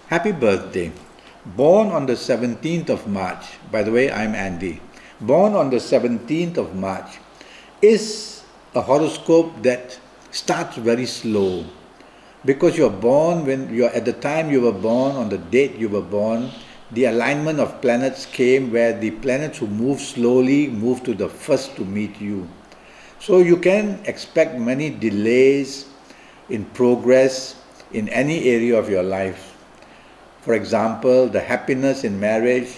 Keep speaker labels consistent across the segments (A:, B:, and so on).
A: Happy birthday. Born on the 17th of March, by the way, I'm Andy. Born on the 17th of March is a horoscope that starts very slow because you're born when you're at the time you were born, on the date you were born, the alignment of planets came where the planets who move slowly move to the first to meet you. So you can expect many delays in progress in any area of your life. For example, the happiness in marriage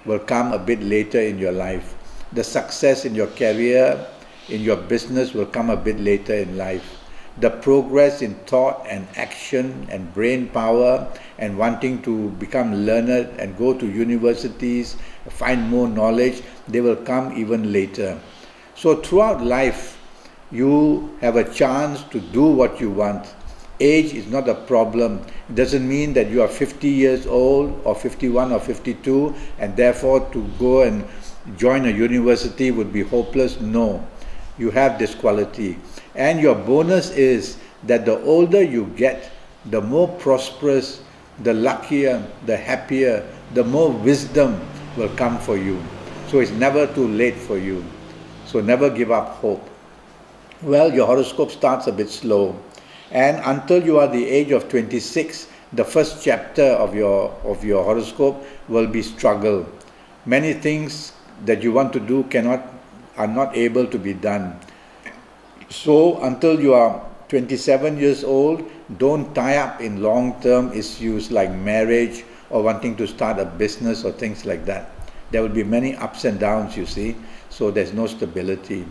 A: will come a bit later in your life. The success in your career, in your business will come a bit later in life. The progress in thought and action and brain power and wanting to become learned and go to universities, find more knowledge, they will come even later. So throughout life, you have a chance to do what you want. Age is not a problem. It doesn't mean that you are 50 years old or 51 or 52 and therefore to go and join a university would be hopeless. No, you have this quality. And your bonus is that the older you get, the more prosperous, the luckier, the happier, the more wisdom will come for you. So it's never too late for you. So never give up hope. Well, your horoscope starts a bit slow. And until you are the age of 26, the first chapter of your horoscope will be struggle. Many things that you want to do are not able to be done. So until you are 27 years old, don't tie up in long-term issues like marriage or wanting to start a business or things like that. There will be many ups and downs, you see, so there's no stability.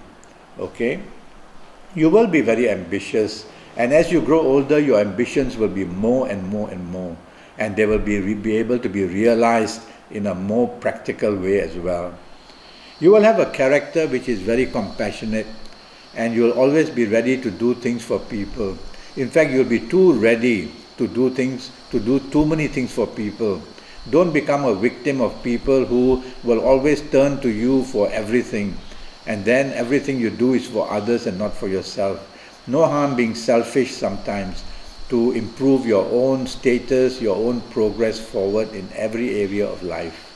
A: Okay? You will be very ambitious. And as you grow older, your ambitions will be more and more and more. And they will be able to be realized in a more practical way as well. You will have a character which is very compassionate. And you will always be ready to do things for people. In fact, you'll be too ready to do too many things for people. Don't become a victim of people who will always turn to you for everything. And then everything you do is for others and not for yourself. No harm being selfish sometimes to improve your own status, your own progress forward in every area of life.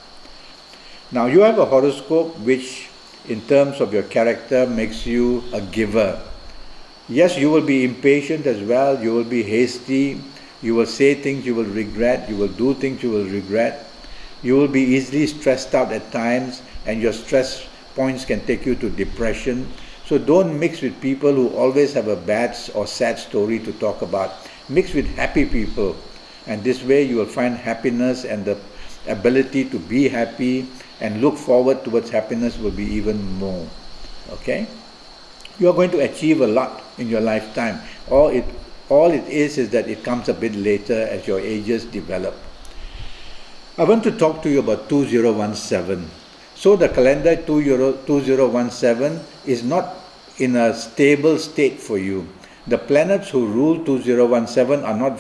A: Now you have a horoscope which in terms of your character makes you a giver. Yes, you will be impatient as well, you will be hasty, you will say things you will regret, you will do things you will regret. You will be easily stressed out at times and your stress points can take you to depression. So don't mix with people who always have a bad or sad story to talk about. Mix with happy people, and this way you will find happiness, and the ability to be happy and look forward towards happiness will be even more. Okay? You are going to achieve a lot in your lifetime. All it is that it comes a bit later as your ages develop. I want to talk to you about 2017. So the calendar 2017 is not in a stable state for you. The planets who rule 2017 are not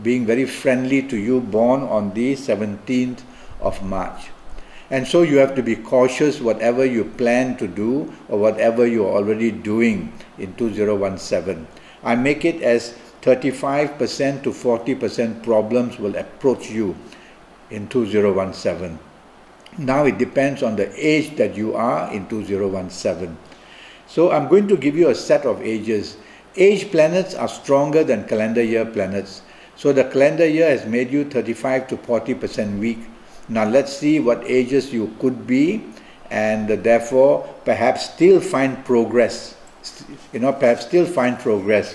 A: being very friendly to you born on the 17th of March. And so you have to be cautious whatever you plan to do or whatever you are already doing in 2017. I make it as 35% to 40% problems will approach you in 2017. Now it depends on the age that you are in 2017. So I'm going to give you a set of ages. Age planets are stronger than calendar year planets. So the calendar year has made you 35 to 40% weak. Now let's see what ages you could be and therefore perhaps still find progress. Perhaps still find progress.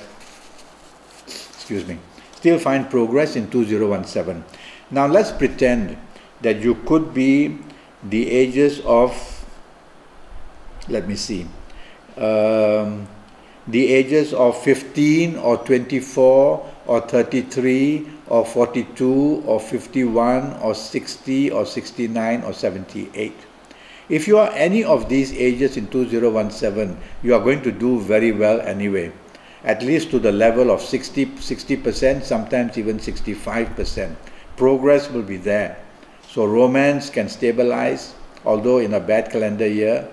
A: Excuse me. Still find progress in 2017. Now let's pretend that you could be the ages of, let me see, the ages of 15 or 24 or 33 or 42 or 51 or 60 or 69 or 78. If you are any of these ages in 2017, you are going to do very well anyway, at least to the level of 60%, sometimes even 65%. Progress will be there. So romance can stabilize, although in a bad calendar year,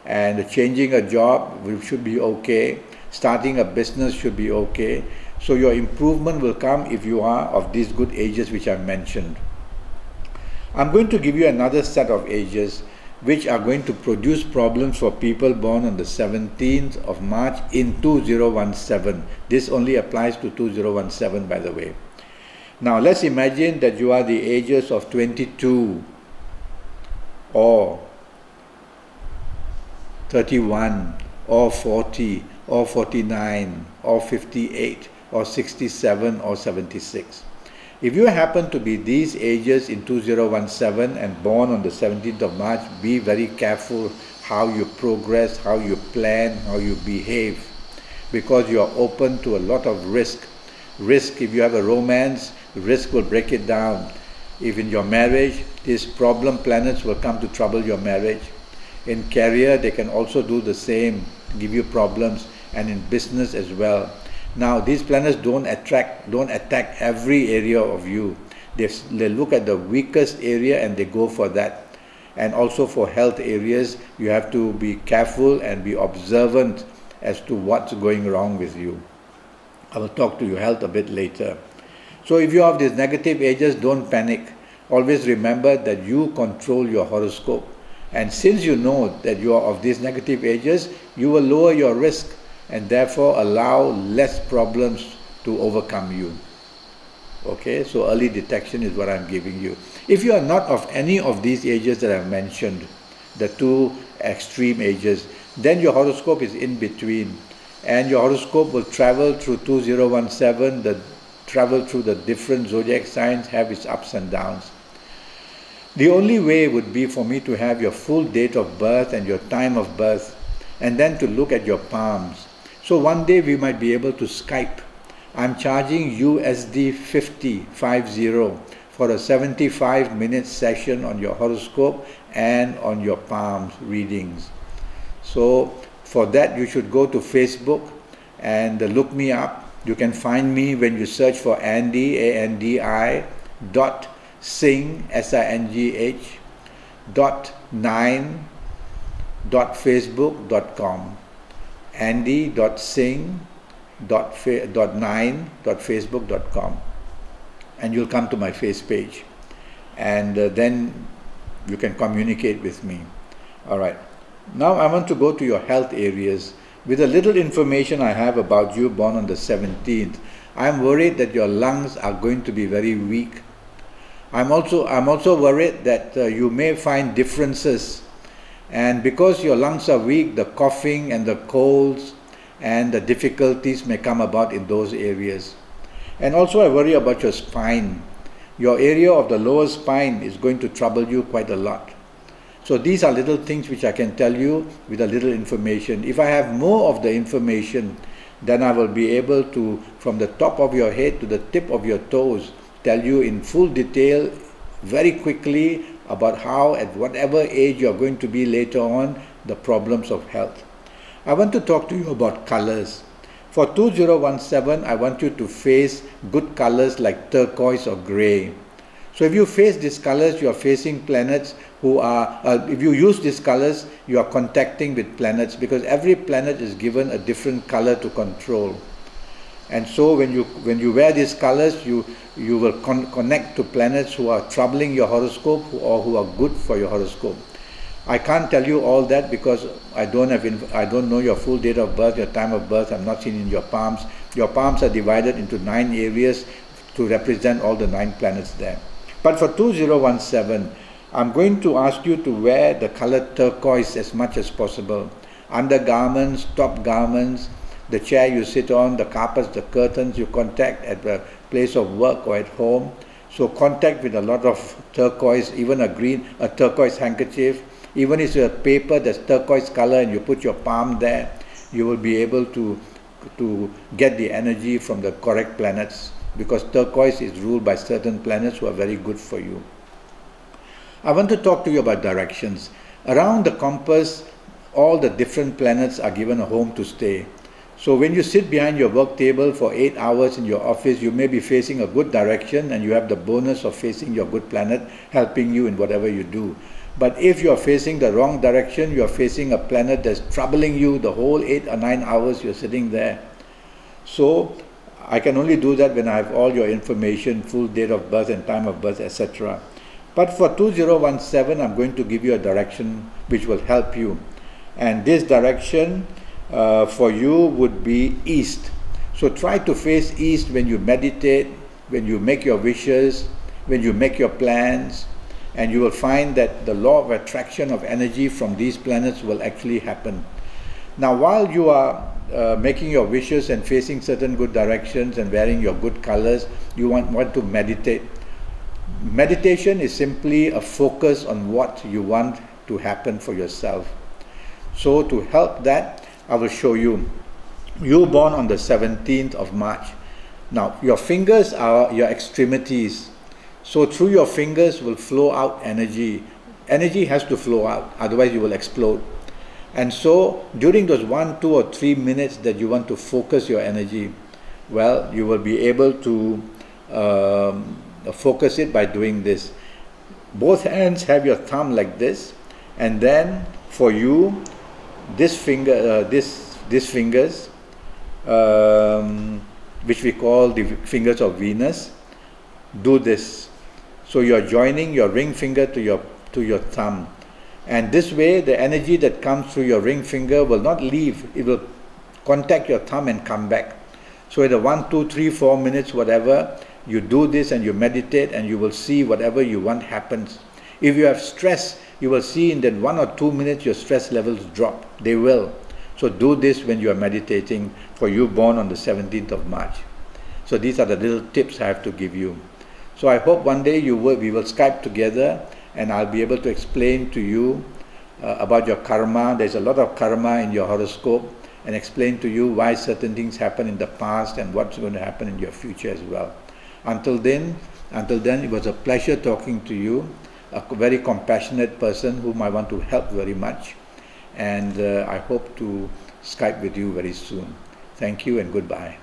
A: and changing a job should be okay, starting a business should be okay. So your improvement will come if you are of these good ages which I mentioned. I'm going to give you another set of ages which are going to produce problems for people born on the 17th of March in 2017. This only applies to 2017, by the way. Now let's imagine that you are the ages of 22 or 31 or 40 or 49 or 58 or 67 or 76. If you happen to be these ages in 2017 and born on the 17th of March, be very careful how you progress, how you plan, how you behave, because you are open to a lot of risk. Risk, if you have a romance, risk will break it down. If in your marriage, these problem planets will come to trouble your marriage. In career, they can also do the same, give you problems, and in business as well. Now, these planets don't attack every area of you. They look at the weakest area and they go for that. And also for health areas, you have to be careful and be observant as to what's going wrong with you. I will talk to your health a bit later. So if you have these negative ages, don't panic. Always remember that you control your horoscope. And since you know that you are of these negative ages, you will lower your risk and therefore allow less problems to overcome you. Okay, so early detection is what I'm giving you. If you are not of any of these ages that I've mentioned, the two extreme ages, then your horoscope is in between. And your horoscope will travel through 2017, travel through the different zodiac signs, have its ups and downs. The only way would be for me to have your full date of birth and your time of birth, and then to look at your palms. So one day we might be able to Skype. I'm charging USD 50 for a 75-minute session on your horoscope and on your palms readings. So for that you should go to Facebook and look me up. You can find me when you search for Andi, A-N-D-I, .singh, S-I-N-G-H, .9.facebook.com. Andi.singh.9.facebook.com, and you'll come to my face page, and then you can communicate with me. All right, now I want to go to your health areas. With the little information I have about you born on the 17th, I'm worried that your lungs are going to be very weak. I'm also worried that you may find differences. And because your lungs are weak, the coughing and the colds and the difficulties may come about in those areas. And also I worry about your spine. Your area of the lower spine is going to trouble you quite a lot. So these are little things which I can tell you with a little information. If I have more of the information, then I will be able to, from the top of your head to the tip of your toes, tell you in full detail, very quickly, about how at whatever age you are going to be later on, the problems of health. I want to talk to you about colors. For 2017, I want you to face good colors like turquoise or grey. So if you face these colors, you are facing planets who are, if you use these colors, you are contacting with planets, because every planet is given a different color to control. And so when you wear these colors, you will connect to planets who are troubling your horoscope or who are good for your horoscope. I can't tell you all that because I don't know your full date of birth, your time of birth. I'm not seeing in your palms. Your palms are divided into 9 areas to represent all the 9 planets there. But for 2017, I'm going to ask you to wear the color turquoise as much as possible. Undergarments, top garments, the chair you sit on, the carpets, the curtains you contact at the place of work or at home. So contact with a lot of turquoise, even a turquoise handkerchief. Even if it's a paper that's turquoise color and you put your palm there, you will be able to get the energy from the correct planets, because turquoise is ruled by certain planets who are very good for you. I want to talk to you about directions. Around the compass, all the different planets are given a home to stay. So when you sit behind your work table for 8 hours in your office, you may be facing a good direction and you have the bonus of facing your good planet helping you in whatever you do. But if you are facing the wrong direction, you are facing a planet that's troubling you the whole 8 or 9 hours you're sitting there. So I can only do that when I have all your information, full date of birth and time of birth, etc. But for 2017, I'm going to give you a direction which will help you. And this direction for you would be east. So try to face east when you meditate, when you make your wishes, when you make your plans, and you will find that the law of attraction of energy from these planets will actually happen. Now, while you are making your wishes and facing certain good directions and wearing your good colors, you want to meditate. Meditation is simply a focus on what you want to happen for yourself. So to help that, I will show you. You born on the 17th of March. Now, your fingers are your extremities. So through your fingers will flow out energy. Energy has to flow out, otherwise you will explode. And so during those 1, 2 or 3 minutes that you want to focus your energy, well, you will be able to focus it by doing this. Both hands have your thumb like this, and then for you, this finger, these fingers, which we call the fingers of Venus, do this. So you are joining your ring finger to your thumb, and this way the energy that comes through your ring finger will not leave. It will contact your thumb and come back. So in the 1, 2, 3, 4 minutes, whatever, you do this and you meditate, and you will see whatever you want happens. If you have stress, you will see in that 1 or 2 minutes your stress levels drop. They will. So do this when you are meditating, for you born on the 17th of March. So these are the little tips I have to give you. So I hope one day we will Skype together, and I'll be able to explain to you about your karma. There's a lot of karma in your horoscope, and explain to you why certain things happen in the past and what's going to happen in your future as well. Until then, it was a pleasure talking to you, a very compassionate person whom I want to help very much, and I hope to Skype with you very soon. Thank you and goodbye.